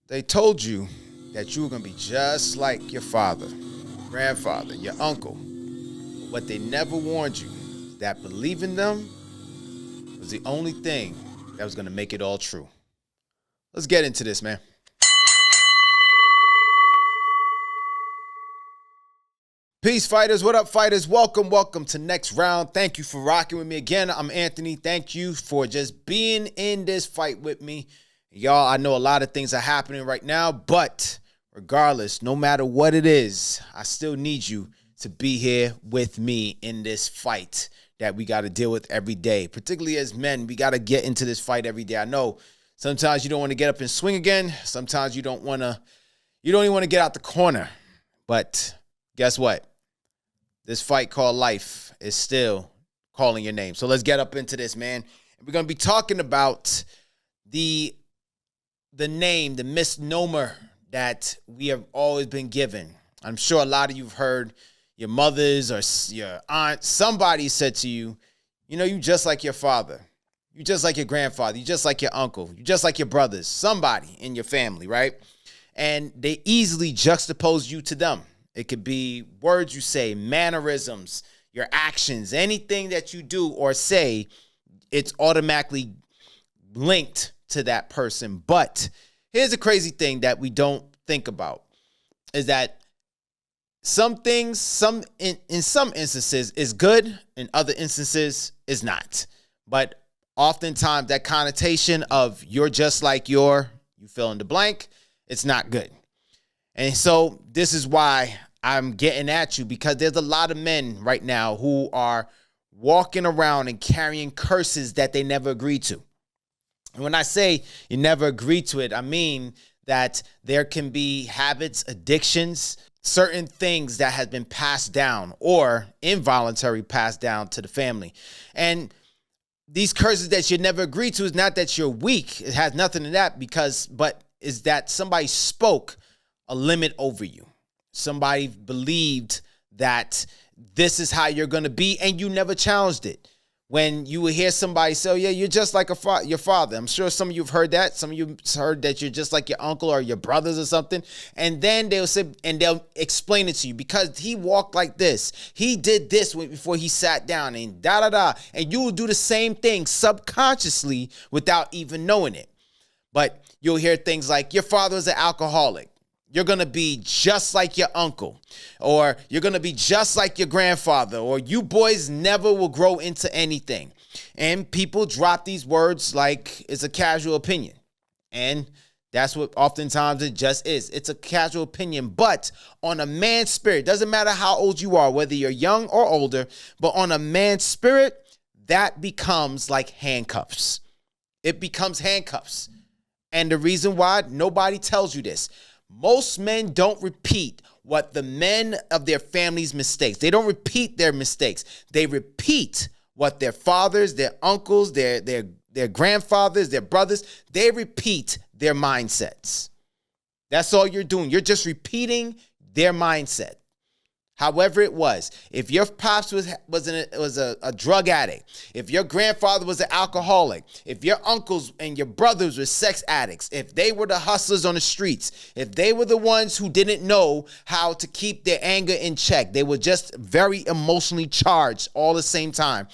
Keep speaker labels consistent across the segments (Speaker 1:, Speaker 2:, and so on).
Speaker 1: They told you that you were going to be just like your father, grandfather, your uncle. But what they never warned you is that believing them was the only thing that was going to make it all true. Let's get into this, man. Peace, fighters. What up, fighters? Welcome to Next Round. Thank you for rocking with me again. I'm Anthony. Thank you for just being in this fight with me. Y'all, I know a lot of things are happening right now, but regardless, no matter what it is, I still need you to be here with me in this fight that we got to deal with every day. Particularly as men, we got to get into this fight every day. I know sometimes you don't want to get up and swing again. Sometimes you don't even want to get out the corner. But guess what? This fight called life is still calling your name. So let's get up into this, man. We're going to be talking about the name, the misnomer that we have always been given. I'm sure a lot of you have heard your mothers or your aunt, somebody said to you, you know, you just like your father. You just like your grandfather. You just like your uncle. You just like your brothers. Somebody in your family, right? And they easily juxtapose you to them. It could be words you say, mannerisms, your actions, anything that you do or say, it's automatically linked to that person. But here's the crazy thing that we don't think about is that some things, in some instances is good, in other instances is not. But oftentimes that connotation of you're just like you fill in the blank, it's not good. And so this is why I'm getting at you, because there's a lot of men right now who are walking around and carrying curses that they never agreed to. And when I say you never agreed to it, I mean that there can be habits, addictions, certain things that have been passed down or involuntary passed down to the family. And these curses that you never agreed to is not that you're weak. It has nothing to that but is that somebody spoke a limit over you. Somebody believed that this is how you're going to be, and you never challenged it. When you would hear somebody say, oh, yeah, you're just like your father. I'm sure some of you have heard that. Some of you heard that you're just like your uncle or your brothers or something. And then they'll say, and they'll explain it to you because he walked like this. He did this before he sat down and da-da-da. And you will do the same thing subconsciously without even knowing it. But you'll hear things like your father was an alcoholic. You're going to be just like your uncle, or you're going to be just like your grandfather, or you boys never will grow into anything. And people drop these words like it's a casual opinion. And that's what oftentimes it just is. It's a casual opinion, but on a man's spirit, doesn't matter how old you are, whether you're young or older, but on a man's spirit, that becomes like handcuffs. It becomes handcuffs. And the reason why nobody tells you this, most men don't repeat what the men of their family's mistakes. They don't repeat their mistakes. They repeat what their fathers, their uncles, their grandfathers, their brothers, they repeat their mindsets. That's all you're doing. You're just repeating their mindset. However it was, if your pops was a drug addict, if your grandfather was an alcoholic, if your uncles and your brothers were sex addicts, if they were the hustlers on the streets, if they were the ones who didn't know how to keep their anger in check, they were just very emotionally charged all the same time.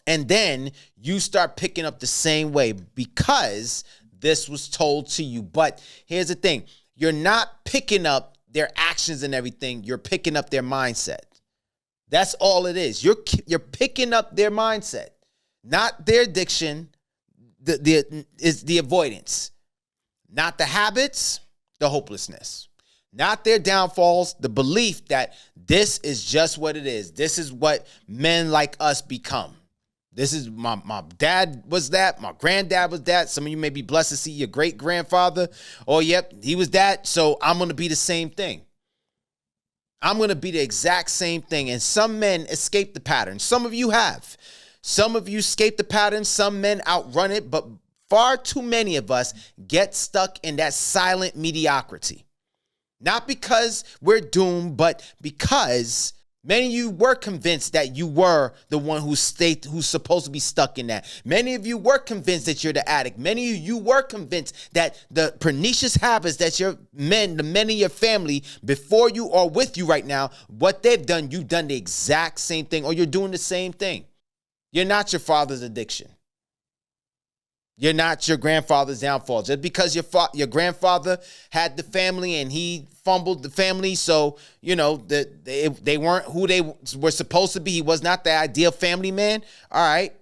Speaker 1: And then you start picking up the same way because this was told to you. But here's the thing, you're not picking up their actions and everything, you're picking up their mindset. That's all it is. You're picking up their mindset, not their addiction, is the avoidance, not the habits, the hopelessness, not their downfalls, the belief that this is just what it is. This is what men like us become. This is my dad was that. My granddad was that. Some of you may be blessed to see your great grandfather. Oh, yep, he was that. So I'm going to be the same thing. I'm going to be the exact same thing. And some men escape the pattern. Some of you have. Some of you escape the pattern. Some men outrun it. But far too many of us get stuck in that silent mediocrity. Not because we're doomed, but because Many of you were convinced that you were the one who's supposed to be stuck in that. Many of you were convinced that you're the addict. Many of you were convinced that the pernicious habits that the men in your family before you or with you right now, what they've done, you've done the exact same thing, or you're doing the same thing. You're not your father's addiction. You're not your grandfather's downfall. Just because your grandfather had the family and he fumbled the family, so, you know, they weren't who they were supposed to be. He was not the ideal family man. All right.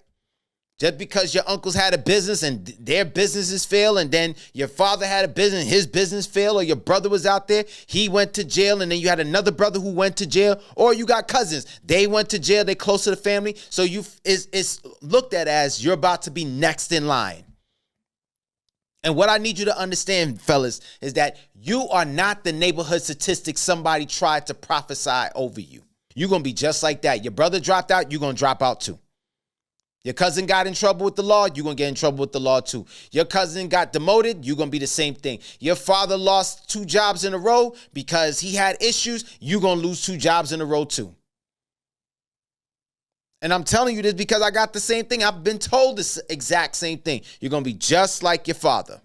Speaker 1: Just because your uncles had a business and their businesses failed, and then your father had a business and his business failed, or your brother was out there, he went to jail, and then you had another brother who went to jail, or you got cousins, they went to jail, they close to the family, so it's looked at as you're about to be next in line. And what I need you to understand, fellas, is that you are not the neighborhood statistic somebody tried to prophesy over you. You're going to be just like that. Your brother dropped out, you're going to drop out too. Your cousin got in trouble with the law, you're going to get in trouble with the law too. Your cousin got demoted, you're going to be the same thing. Your father lost 2 jobs in a row because he had issues, you're going to lose 2 jobs in a row too. And I'm telling you this because I got the same thing. I've been told this exact same thing. You're going to be just like your father.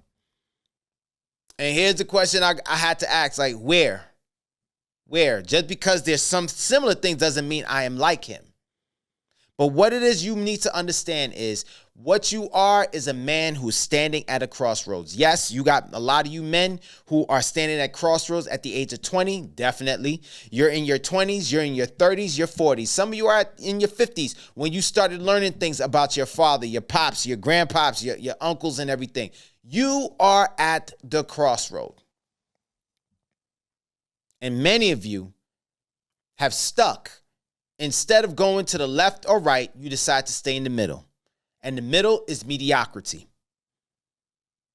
Speaker 1: And here's the question I had to ask, like, where? Where? Just because there's some similar things doesn't mean I am like him. But what it is you need to understand is what you are is a man who's standing at a crossroads. Yes, you got a lot of you men who are standing at crossroads at the age of 20, definitely. You're in your 20s, you're in your 30s, your 40s. Some of you are in your 50s when you started learning things about your father, your pops, your grandpops, your uncles and everything. You are at the crossroad. And many of you have stuck. Instead of going to the left or right, you decide to stay in the middle. And the middle is mediocrity.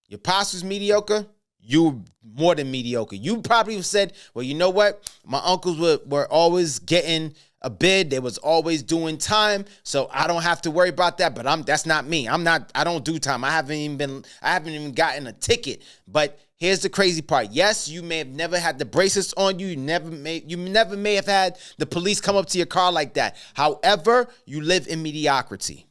Speaker 1: Your pops was mediocre, you more than mediocre. You probably said, well, you know what? My uncles were always getting a bid. They was always doing time, so I don't have to worry about that. But that's not me. I don't do time. I haven't even gotten a ticket. But here's the crazy part. Yes, you may have never had the bracelets on you. You never may have had the police come up to your car like that. However, you live in mediocrity.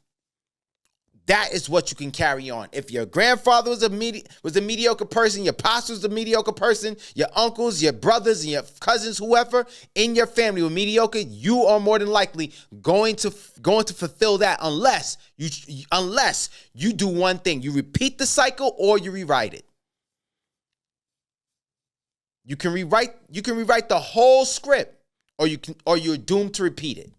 Speaker 1: That is what you can carry on. If your grandfather was a mediocre person, your pops was a mediocre person, your uncles, your brothers, and your cousins, whoever in your family were mediocre, you are more than likely going to fulfill that unless you do one thing. You repeat the cycle or you rewrite it. You can rewrite the whole script, or you're doomed to repeat it.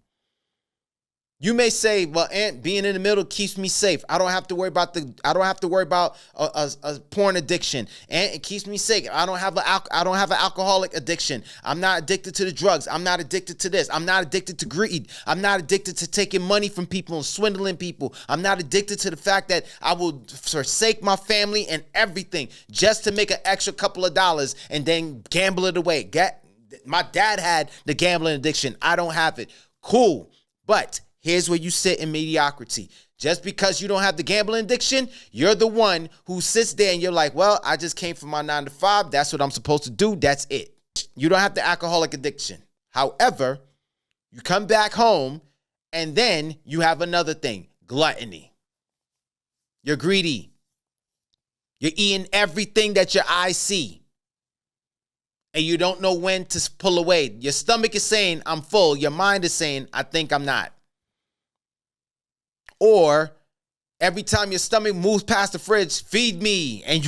Speaker 1: You may say, well, Aunt, being in the middle keeps me safe. I don't have to worry about a porn addiction. And it keeps me safe. I don't have an alcoholic addiction. I'm not addicted to the drugs. I'm not addicted to this. I'm not addicted to greed. I'm not addicted to taking money from people and swindling people. I'm not addicted to the fact that I will forsake my family and everything just to make an extra couple of dollars and then gamble it away. My dad had the gambling addiction. I don't have it. Cool. But here's where you sit in mediocrity. Just because you don't have the gambling addiction, you're the one who sits there and you're like, well, I just came from my 9 to 5. That's what I'm supposed to do. That's it. You don't have the alcoholic addiction. However, you come back home and then you have another thing, gluttony. You're greedy. You're eating everything that your eyes see. And you don't know when to pull away. Your stomach is saying, I'm full. Your mind is saying, I think I'm not. Or every time your stomach moves past the fridge, feed me, and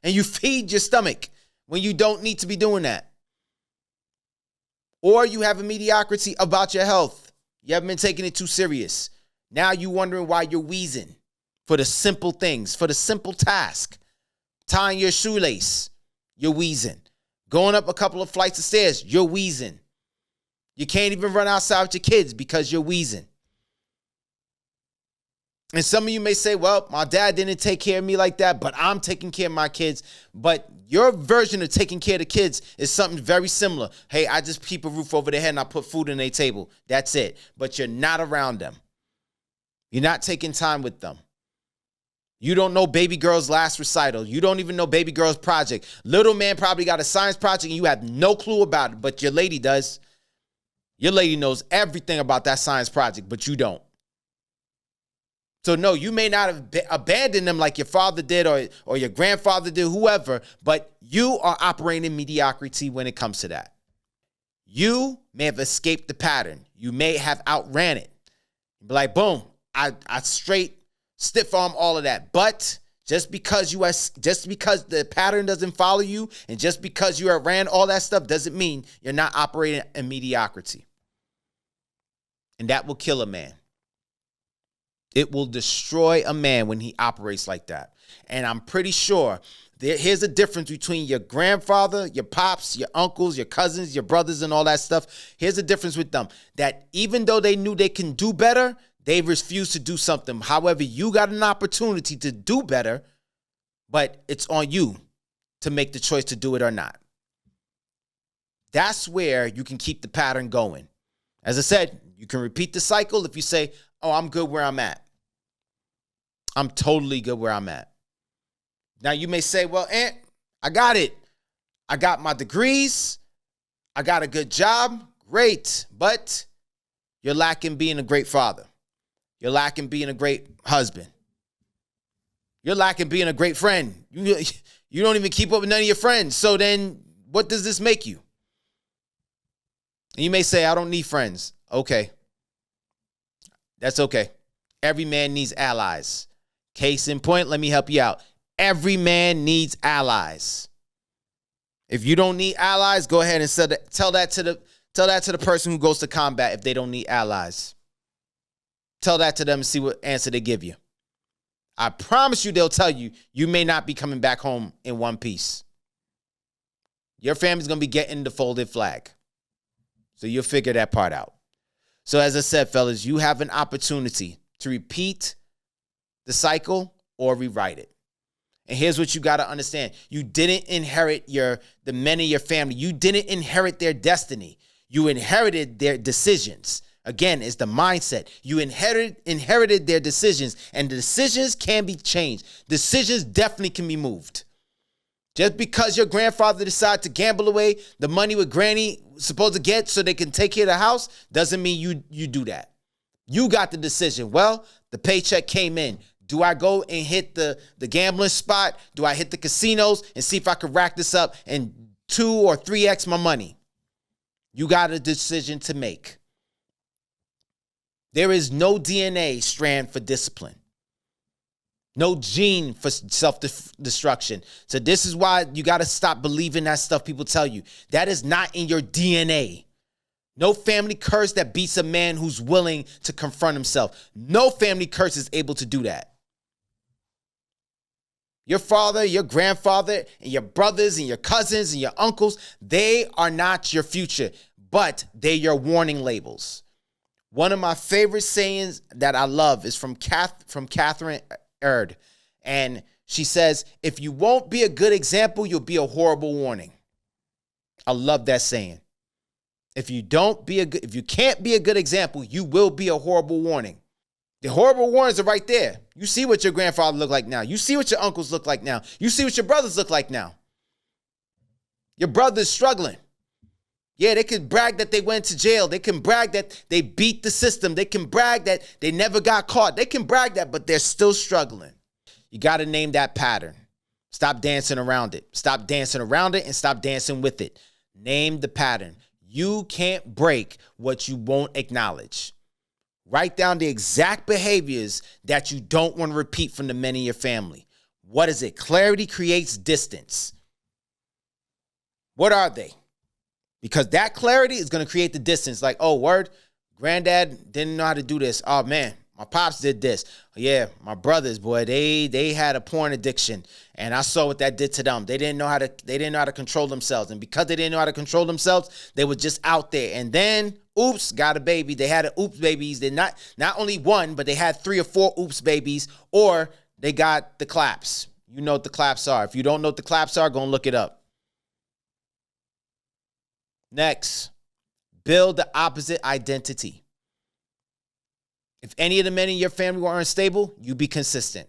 Speaker 1: you feed your stomach when you don't need to be doing that. Or you have a mediocrity about your health. You haven't been taking it too serious. Now you're wondering why you're wheezing for the simple things, for the simple task. Tying your shoelace, you're wheezing. Going up a couple of flights of stairs, you're wheezing. You can't even run outside with your kids because you're wheezing. And some of you may say, well, my dad didn't take care of me like that, but I'm taking care of my kids. But your version of taking care of the kids is something very similar. Hey, I just keep a roof over their head and I put food on their table. That's it. But you're not around them. You're not taking time with them. You don't know baby girl's last recital. You don't even know baby girl's project. Little man probably got a science project and you have no clue about it, but your lady does. Your lady knows everything about that science project, but you don't. So no, you may not have abandoned them like your father did or your grandfather did, whoever, but you are operating in mediocrity when it comes to that. You may have escaped the pattern. You may have outran it. Be like, boom, I straight stiff arm all of that. But just because the pattern doesn't follow you and just because you outran all that stuff doesn't mean you're not operating in mediocrity. And that will kill a man. It will destroy a man when he operates like that. And I'm pretty sure here's the difference between your grandfather, your pops, your uncles, your cousins, your brothers, and all that stuff. Here's the difference with them. That even though they knew they can do better, they refused to do something. However, you got an opportunity to do better, but it's on you to make the choice to do it or not. That's where you can keep the pattern going. As I said, you can repeat the cycle if you say, oh, I'm good where I'm at. I'm totally good where I'm at. Now, you may say, well, Aunt, I got it. I got my degrees. I got a good job. Great. But you're lacking being a great father. You're lacking being a great husband. You're lacking being a great friend. You don't even keep up with none of your friends. So then what does this make you? And you may say, I don't need friends. Okay. That's okay. Every man needs allies. Case in point, let me help you out. Every man needs allies. If you don't need allies, go ahead and tell that to the person who goes to combat if they don't need allies. Tell that to them and see what answer they give you. I promise you they'll tell you you may not be coming back home in one piece. Your family's going to be getting the folded flag. So you'll figure that part out. So as I said, fellas, you have an opportunity to repeat the cycle or rewrite it. And here's what you got to understand. You didn't inherit the men of your family. You didn't inherit their destiny. You inherited their decisions. Again, it's the mindset. You inherited their decisions, and the decisions can be changed. Decisions definitely can be moved. Just because your grandfather decided to gamble away the money with granny supposed to get so they can take care of the house doesn't mean you do that. You got the decision. Well, the paycheck came in. Do I go and hit the gambling spot? Do I hit the casinos and see if I can rack this up and 2 or 3x my money? You got a decision to make. There is no DNA strand for discipline. No gene for self-destruction. So this is why you got to stop believing that stuff people tell you. That is not in your DNA. No family curse that beats a man who's willing to confront himself. No family curse is able to do that. Your father, your grandfather, and your brothers and your cousins and your uncles, they are not your future, but they're your warning labels. One of my favorite sayings that I love is from Catherine Erd. And she says, if you won't be a good example, you'll be a horrible warning. I love that saying. If you can't be a good example, you will be a horrible warning. The horrible warnings are right there. You see what your grandfather look like now. You see what your uncles look like now. You see what your brothers look like now. Your brother's struggling. Yeah, they can brag that they went to jail. They can brag that they beat the system. They can brag that they never got caught. They can brag that, but they're still struggling. You got to name that pattern. Stop dancing around it. Stop dancing around it and stop dancing with it. Name the pattern. You can't break what you won't acknowledge. Write down the exact behaviors that you don't want to repeat from the men in your family. What is it? Clarity creates distance. What are they? Because that clarity is going to create the distance. Like, oh, word, granddad didn't know how to do this. Oh, man, my pops did this. Yeah, my brothers, boy, they had a porn addiction, and I saw what that did to them. They didn't know how to control themselves, and because they didn't know how to control themselves, they were just out there. And then, oops, got a baby. They had oops babies. They not only one, but they had 3 or 4 oops babies, or they got the claps. You know what the claps are. If you don't know what the claps are, go and look it up. Next, build the opposite identity. If any of the men in your family were unstable, you be consistent.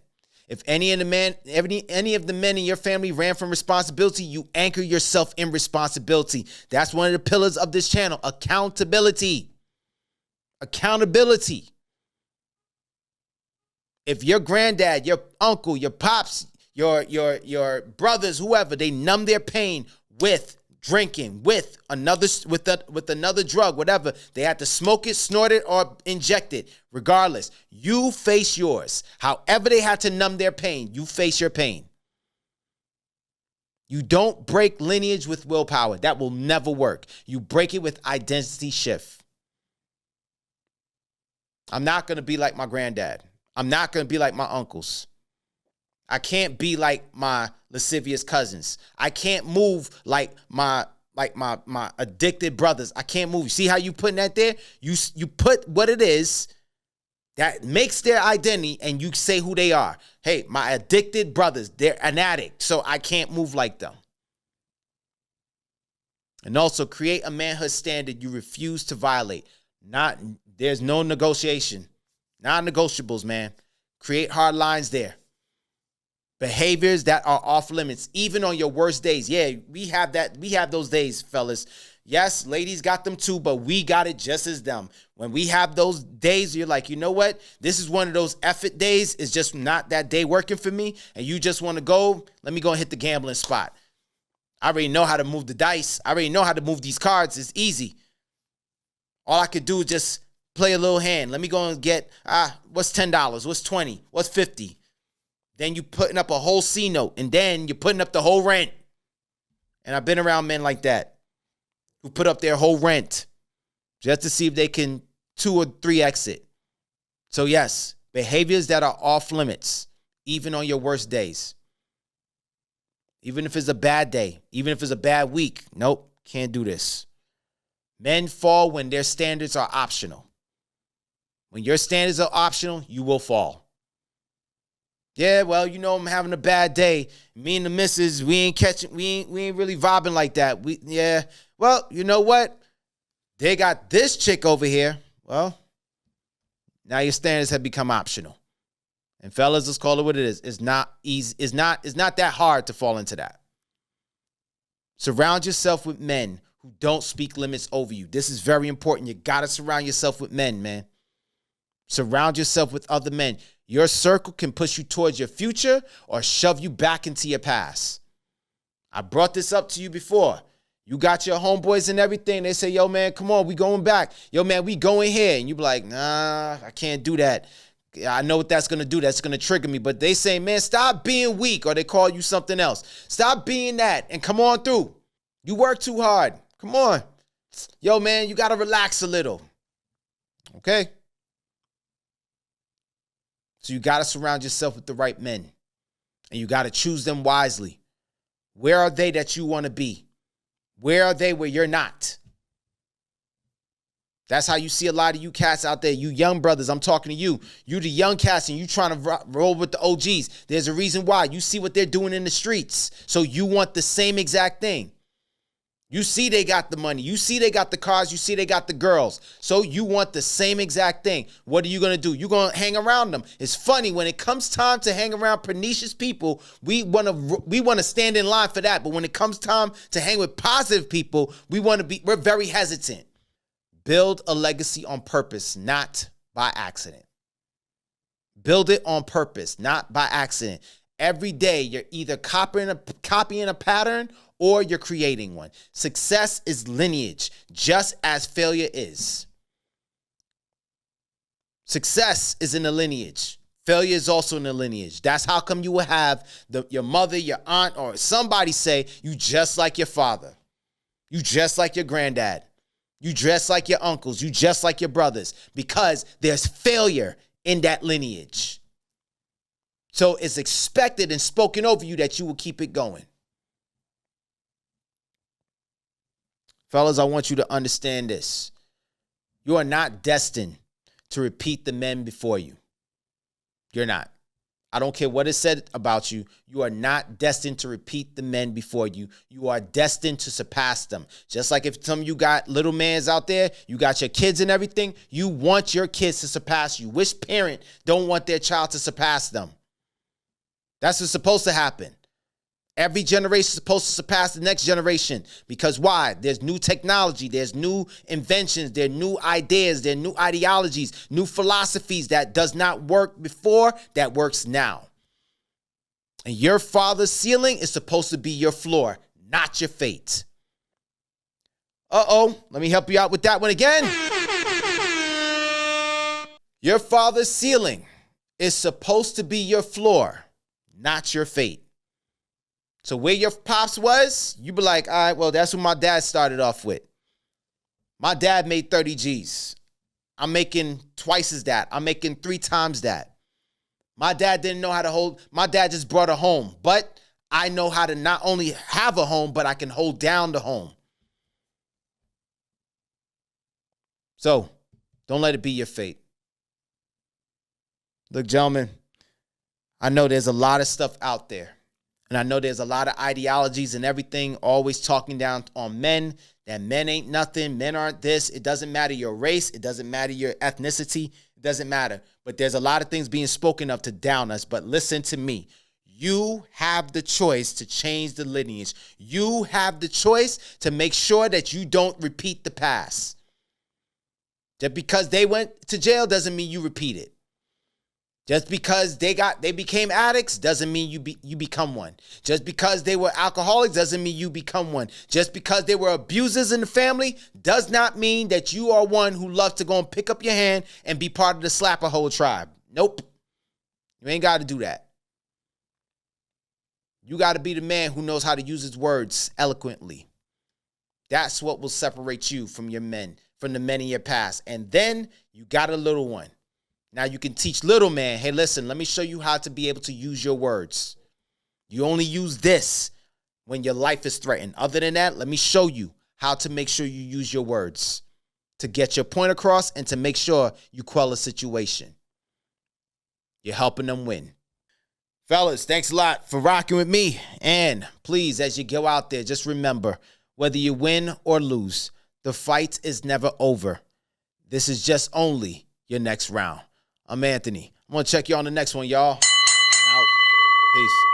Speaker 1: If any of the men in your family ran from responsibility, you anchor yourself in responsibility. That's one of the pillars of this channel. Accountability. Accountability. If your granddad, your uncle, your pops, your brothers, whoever, they numb their pain with drinking, with another drug, whatever, they had to smoke it, snort it, or inject it. Regardless, you face yours. However they had to numb their pain, you face your pain. You don't break lineage with willpower. That will never work. You break it with identity shift. I'm not going to be like my granddad. I'm not going to be like my uncles. I can't be like my lascivious cousins. I can't move like my addicted brothers. I can't move. You see how you putting that there? You put what it is that makes their identity, and you say who they are. Hey, my addicted brothers, they're an addict, so I can't move like them. And also create a manhood standard you refuse to violate. There's no negotiation. Non-negotiables, man. Create hard lines there. Behaviors that are off limits, even on your worst days. Yeah, we have that. We have those days, fellas. Yes, ladies got them too, but we got it just as them. When we have those days, you're like, you know what? This is one of those effort days. It's just not that day working for me, and you just want to go, let me go and hit the gambling spot. I already know how to move the dice. I already know how to move these cards. It's easy. All I could do is just play a little hand. Let me go and get, what's $10? What's $20? What's $50? Then you putting up a whole C note, and then you're putting up the whole rent. And I've been around men like that who put up their whole rent just to see if they can 2 or 3x it. So yes, behaviors that are off limits, even on your worst days. Even if it's a bad day, even if it's a bad week. Nope, can't do this. Men fall when their standards are optional. When your standards are optional, you will fall. Yeah, well, you know, I'm having a bad day. Me and the missus, we ain't really vibing like that. Well, you know what? They got this chick over here. Well, now your standards have become optional. And fellas, let's call it what it is. It's not easy. It's not that hard to fall into that. Surround yourself with men who don't speak limits over you. This is very important. You got to surround yourself with men, man. Surround yourself with other men. Your circle can push you towards your future or shove you back into your past. I brought this up to you before. You got your homeboys and everything. They say, yo, man, come on, we going back. Yo, man, we going here. And you be like, nah, I can't do that. I know what that's going to do. That's going to trigger me. But they say, man, stop being weak, or they call you something else. Stop being that and come on through. You work too hard. Come on. Yo, man, you got to relax a little. Okay? So you got to surround yourself with the right men. And you got to choose them wisely. Where are they that you want to be? Where are they where you're not? That's how you see a lot of you cats out there, you young brothers. I'm talking to you. You the young cats and you trying to roll with the OGs. There's a reason why. You see what they're doing in the streets. So you want the same exact thing. You see they got the money. You see they got the cars. You see they got the girls. So you want the same exact thing. What are you going to do? You're going to hang around them. It's funny, when it comes time to hang around pernicious people, we want to stand in line for that. But when it comes time to hang with positive people, we're very hesitant. Build a legacy on purpose, not by accident. Build it on purpose, not by accident. Every day, you're either copying a pattern or you're creating one. Success is lineage, just as failure is. Success is in the lineage. Failure is also in the lineage. That's how come you will have your mother, your aunt, or somebody say, you just like your father. You just like your granddad. You just like your uncles. You just like your brothers. Because there's failure in that lineage. So it's expected and spoken over you that you will keep it going. Fellas, I want you to understand this. You are not destined to repeat the men before you. You're not. I don't care what is said about you. You are not destined to repeat the men before you. You are destined to surpass them. Just like if some of you got little mans out there, you got your kids and everything, you want your kids to surpass you. Which parent don't want their child to surpass them? That's what's supposed to happen. Every generation is supposed to surpass the next generation. Because why? There's new technology. There's new inventions. There are new ideas. There are new ideologies, new philosophies that does not work before that works now. And your father's ceiling is supposed to be your floor, not your fate. Let me help you out with that one again. Your father's ceiling is supposed to be your floor, not your fate. So where your pops was, you be like, all right, well, that's what my dad started off with. My dad made 30 G's. I'm making twice as that. I'm making 3 times that. My dad didn't know how to my dad just brought a home. But I know how to not only have a home, but I can hold down the home. So don't let it be your fate. Look, gentlemen, I know there's a lot of stuff out there. And I know there's a lot of ideologies and everything always talking down on men, that men ain't nothing, men aren't this. It doesn't matter your race. It doesn't matter your ethnicity. It doesn't matter. But there's a lot of things being spoken of to down us. But listen to me. You have the choice to change the lineage. You have the choice to make sure that you don't repeat the past. Just because they went to jail doesn't mean you repeat it. Just because they became addicts doesn't mean you become one. Just because they were alcoholics doesn't mean you become one. Just because they were abusers in the family does not mean that you are one who loves to go and pick up your hand and be part of the slapper whole tribe. Nope. You ain't got to do that. You got to be the man who knows how to use his words eloquently. That's what will separate you from your men, from the men in your past. And then you got a little one. Now you can teach little man, hey, listen, let me show you how to be able to use your words. You only use this when your life is threatened. Other than that, let me show you how to make sure you use your words to get your point across and to make sure you quell a situation. You're helping them win. Fellas, thanks a lot for rocking with me. And please, as you go out there, just remember, whether you win or lose, the fight is never over. This is just only your next round. I'm Anthony. I'm going to check you on the next one, y'all. Out. Peace.